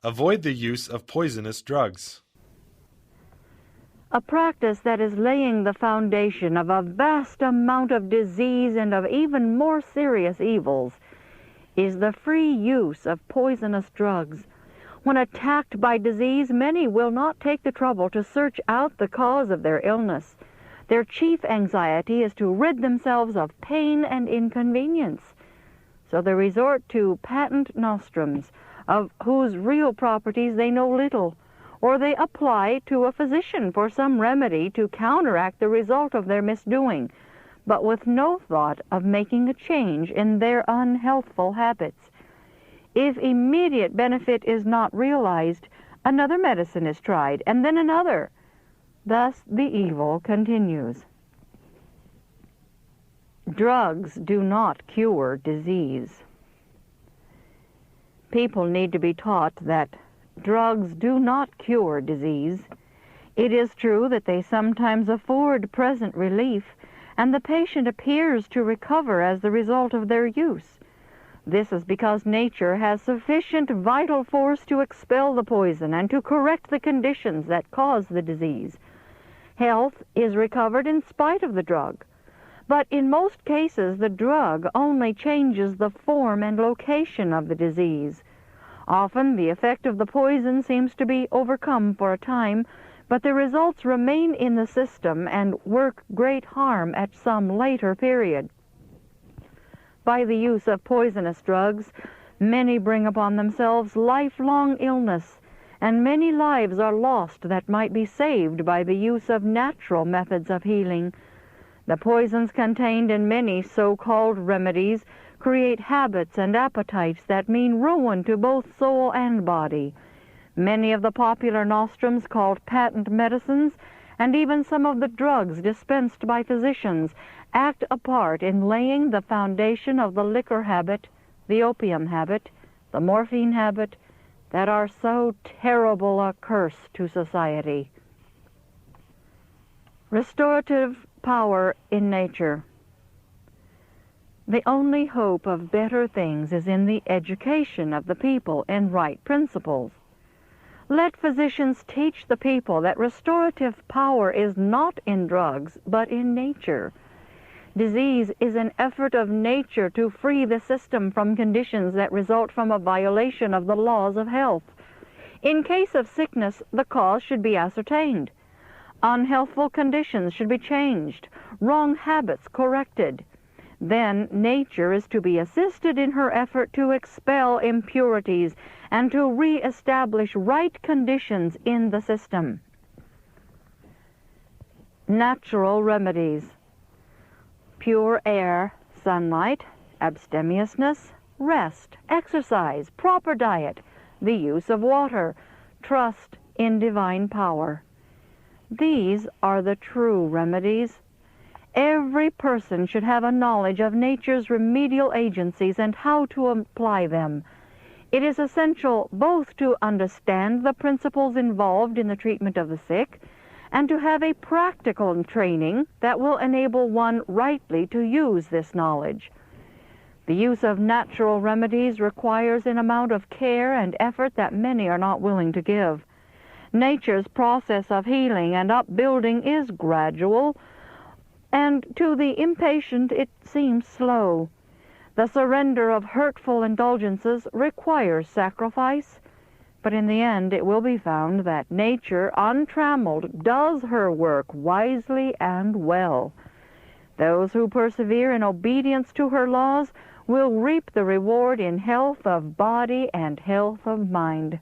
Avoid the use of poisonous drugs. A practice that is laying the foundation of a vast amount of disease and of even more serious evils is the free use of poisonous drugs. When attacked by disease, many will not take the trouble to search out the cause of their illness. Their chief anxiety is to rid themselves of pain and inconvenience. So they resort to patent nostrums, of whose real properties they know little, or they apply to a physician for some remedy to counteract the result of their misdoing, but with no thought of making a change in their unhealthful habits. If immediate benefit is not realized, another medicine is tried, and then another. Thus the evil continues. Drugs do not cure disease. People need to be taught that drugs do not cure disease. It is true that they sometimes afford present relief, and the patient appears to recover as the result of their use. This is because nature has sufficient vital force to expel the poison and to correct the conditions that cause the disease. Health is recovered in spite of the drug, but in most cases the drug only changes the form and location of the disease. Often the effect of the poison seems to be overcome for a time, but the results remain in the system and work great harm at some later period. By the use of poisonous drugs, many bring upon themselves lifelong illness, and many lives are lost that might be saved by the use of natural methods of healing. The poisons contained in many so-called remedies create habits and appetites that mean ruin to both soul and body. Many of the popular nostrums called patent medicines, and even some of the drugs dispensed by physicians, act a part in laying the foundation of the liquor habit, the opium habit, the morphine habit, that are so terrible a curse to society. Restorative power in nature. The only hope of better things is in the education of the people in right principles. Let physicians teach the people that restorative power is not in drugs, but in nature. Disease is an effort of nature to free the system from conditions that result from a violation of the laws of health. In case of sickness, the cause should be ascertained. Unhealthful conditions should be changed, wrong habits corrected. Then nature is to be assisted in her effort to expel impurities and to re-establish right conditions in the system. Natural remedies. Pure air, sunlight, abstemiousness, rest, exercise, proper diet, the use of water, trust in divine power. These are the true remedies. Every person should have a knowledge of nature's remedial agencies and how to apply them. It is essential both to understand the principles involved in the treatment of the sick and to have a practical training that will enable one rightly to use this knowledge. The use of natural remedies requires an amount of care and effort that many are not willing to give. Nature's process of healing and upbuilding is gradual, and to the impatient it seems slow. The surrender of hurtful indulgences requires sacrifice, but in the end it will be found that nature, untrammeled, does her work wisely and well. Those who persevere in obedience to her laws will reap the reward in health of body and health of mind.